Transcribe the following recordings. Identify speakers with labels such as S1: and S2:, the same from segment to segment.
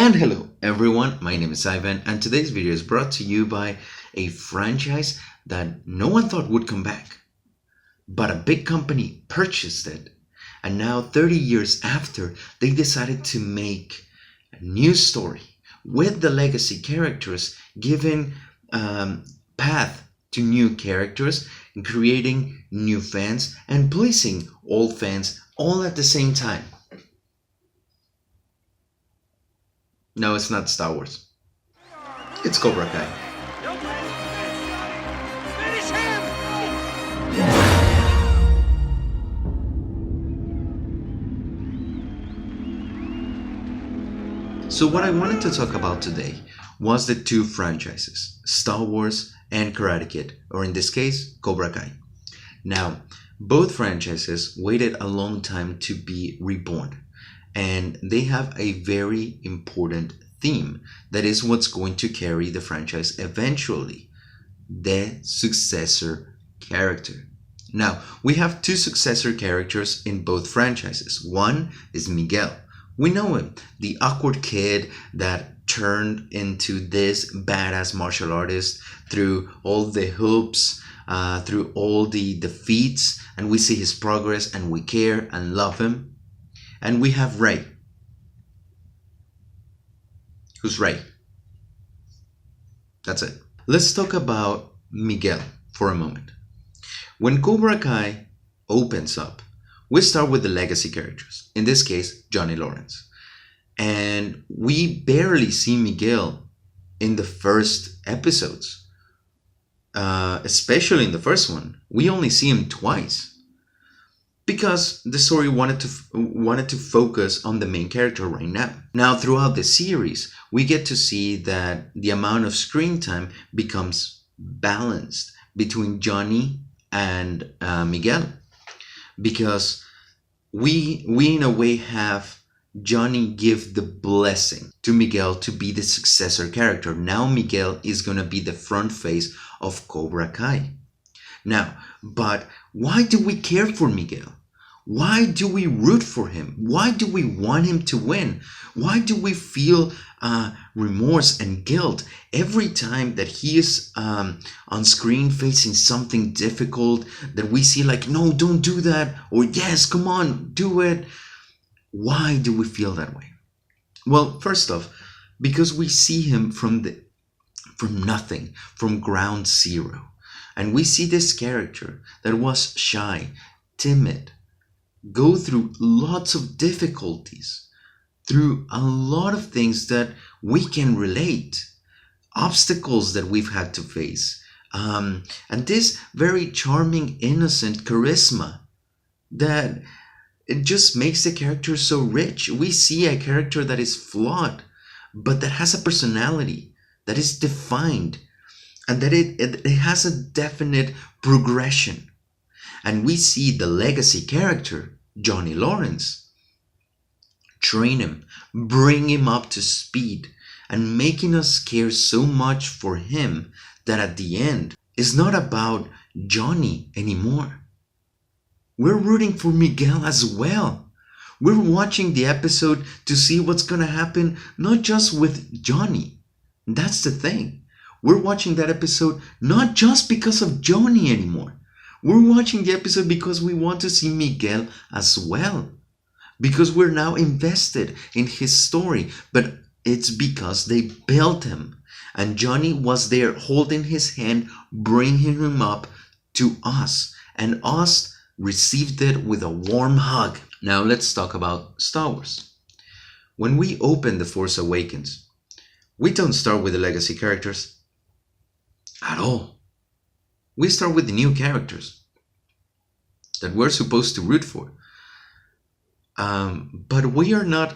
S1: And hello everyone, my name is Ivan and today's video is brought to you by a franchise that no one thought would come back. But a big company purchased it, and now 30 years after, they decided to make a new story with the legacy characters, giving path to new characters, and creating new fans and pleasing old fans all at the same time. No, it's not Star Wars. It's Cobra Kai.
S2: Finish him!
S1: So what I wanted to talk about today was the two franchises, Star Wars and Karate Kid, or in this case, Cobra Kai. Now, both franchises waited a long time to be reborn, and they have a very important theme that is what's going to carry the franchise eventually: the successor character. Now, we have two successor characters in both franchises. One is Miguel. We know him, the awkward kid that turned into this badass martial artist through all the hoops, through all the defeats, and we see his progress and we care and love him. And we have Ray. Who's Ray? That's it. Let's talk about Miguel for a moment. When Cobra Kai opens up, we start with the legacy characters. In this case, Johnny Lawrence. And we barely see Miguel in the first episodes. Especially in the first one. We only see him twice, because the story wanted to focus on the main character right now. Now, throughout the series, we get to see that the amount of screen time becomes balanced between Johnny and Miguel, because we in a way have Johnny give the blessing to Miguel to be the successor character. Now Miguel is gonna be the front face of Cobra Kai. Now, but why do we care for Miguel? Why do we root for him? Why do we want him to win? Why do we feel remorse and guilt every time that he is on screen facing something difficult that we see like, no, don't do that, or yes, come on, do it? Why do we feel that way? Well, first off, because we see him from nothing, from ground zero. And we see this character that was shy, timid, go through lots of difficulties, through a lot of things that we can relate, obstacles that we've had to face, and this very charming, innocent charisma that it just makes the character so rich. We see a character that is flawed, but that has a personality that is defined, and that it has a definite progression. And we see the legacy character, Johnny Lawrence, train him, bring him up to speed, and making us care so much for him that at the end, it's not about Johnny anymore. We're rooting for Miguel as well. We're watching the episode to see what's gonna happen, not just with Johnny. That's the thing. We're watching that episode not just because of Johnny anymore. We're watching the episode because we want to see Miguel as well. Because we're now invested in his story. But it's because they built him. And Johnny was there holding his hand, bringing him up to us. And us received it with a warm hug. Now let's talk about Star Wars. When we open The Force Awakens, we don't start with the legacy characters at all. We start with the new characters that we're supposed to root for. But we are not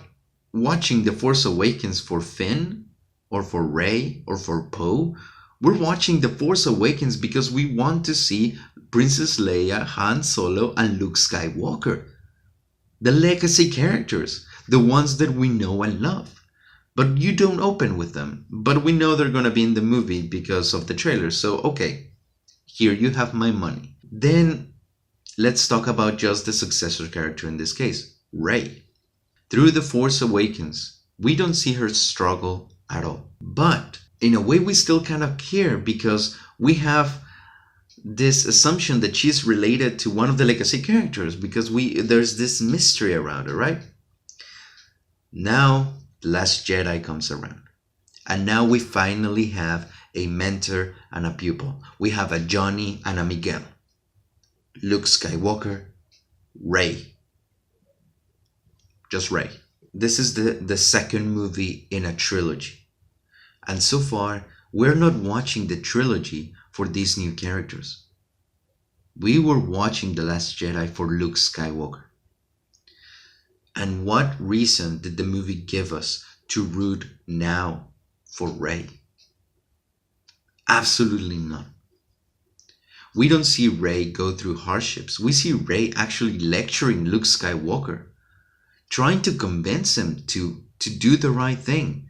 S1: watching The Force Awakens for Finn or for Rey or for Poe. We're watching The Force Awakens because we want to see Princess Leia, Han Solo, and Luke Skywalker. The legacy characters, the ones that we know and love. But you don't open with them. But we know they're gonna be in the movie because of the trailer. So, okay. Here you have my money. Then let's talk about just the successor character in this case, Rey. Through The Force Awakens, We don't see her struggle at all. But in a way, we still kind of care because we have this assumption that she's related to one of the legacy characters because there's this mystery around her, right? Now, The Last Jedi comes around. And now we finally have a mentor and a pupil. We have a Johnny and a Miguel. Luke Skywalker, Rey. Just Rey. This is the second movie in a trilogy. And so far, we're not watching the trilogy for these new characters. We were watching The Last Jedi for Luke Skywalker. And what reason did the movie give us to root now for Rey? Absolutely none. We don't see Rey go through hardships. We see Rey actually lecturing Luke Skywalker, trying to convince him to do the right thing.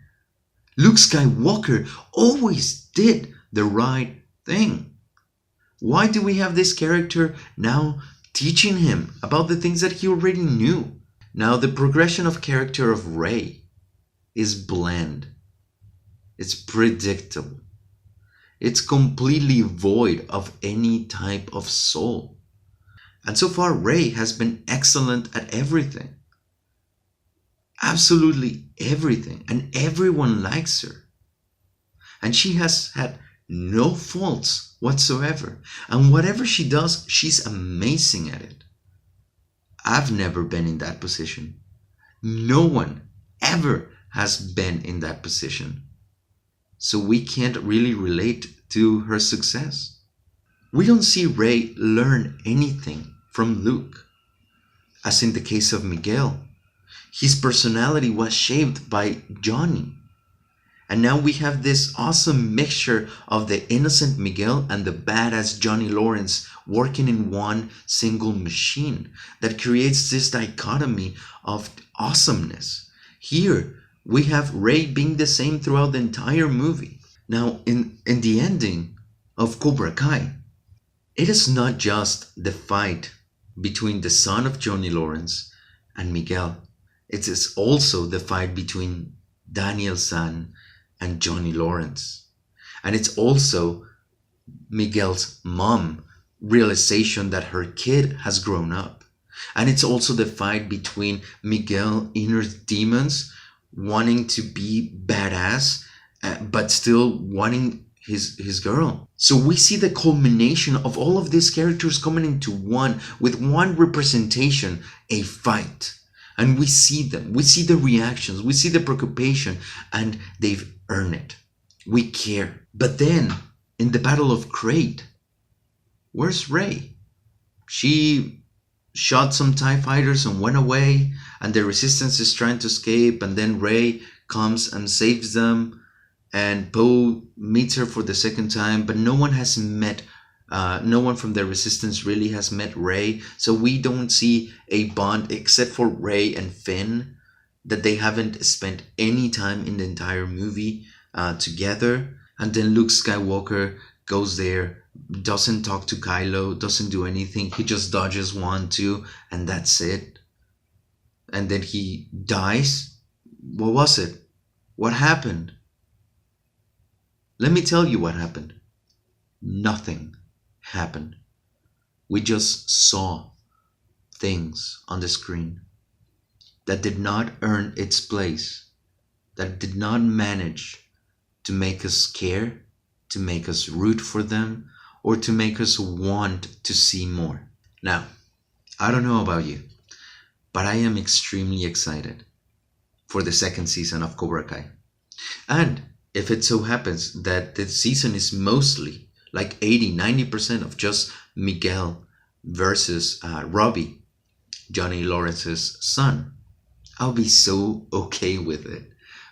S1: Luke Skywalker always did the right thing. Why do we have this character now teaching him about the things that he already knew? Now, the progression of character of Rey is bland. It's predictable. It's completely void of any type of soul. And so far, Rey has been excellent at everything. Absolutely everything. And everyone likes her. And she has had no faults whatsoever. And whatever she does, she's amazing at it. I've never been in that position. No one ever has been in that position. So we can't really relate to her success. We don't see Rey learn anything from Luke. As in the case of Miguel, his personality was shaped by Johnny. And now we have this awesome mixture of the innocent Miguel and the badass Johnny Lawrence working in one single machine that creates this dichotomy of awesomeness. Here, we have Rey being the same throughout the entire movie. Now, in the ending of Cobra Kai, it is not just the fight between the son of Johnny Lawrence and Miguel. It is also the fight between Daniel San and Johnny Lawrence. And it's also Miguel's mom realization that her kid has grown up. And it's also the fight between Miguel inner demons wanting to be badass, but still wanting his girl. So we see the culmination of all of these characters coming into one with one representation, a fight. And we see them, we see the reactions, we see the preoccupation, and they've earned it. We care. But then, in the Battle of Crate, where's Rey? She shot some TIE fighters and went away, and the Resistance is trying to escape, and then Rey comes and saves them, and Poe meets her for the second time, but no one has met no one from the Resistance really has met Rey, so we don't see a bond except for Rey and Finn, that they haven't spent any time in the entire movie together. And then Luke Skywalker goes there, doesn't talk to Kylo, doesn't do anything. He just dodges 1, 2, and that's it. And then he dies. What was it? What happened? Let me tell you what happened. Nothing happened. We just saw things on the screen that did not earn its place, that did not manage to make us care, to make us root for them, or to make us want to see more. Now, I don't know about you, but I am extremely excited for the second season of Cobra Kai. And if it so happens that the season is mostly like 80-90% of just Miguel versus Robbie, Johnny Lawrence's son, I'll be so okay with it,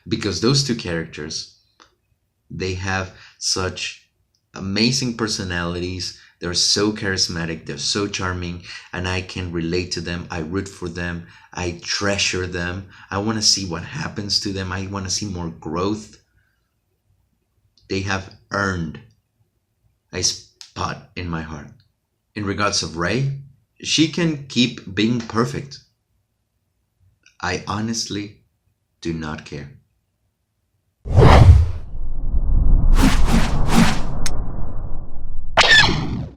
S1: because those two characters, they have such amazing personalities. They're so charismatic, they're so charming, and I can relate to them. I root for them, I treasure them. I want to see what happens to them. I want to see more growth. They have earned a spot in my heart. In regards of Rey, she can keep being perfect. I honestly do not care.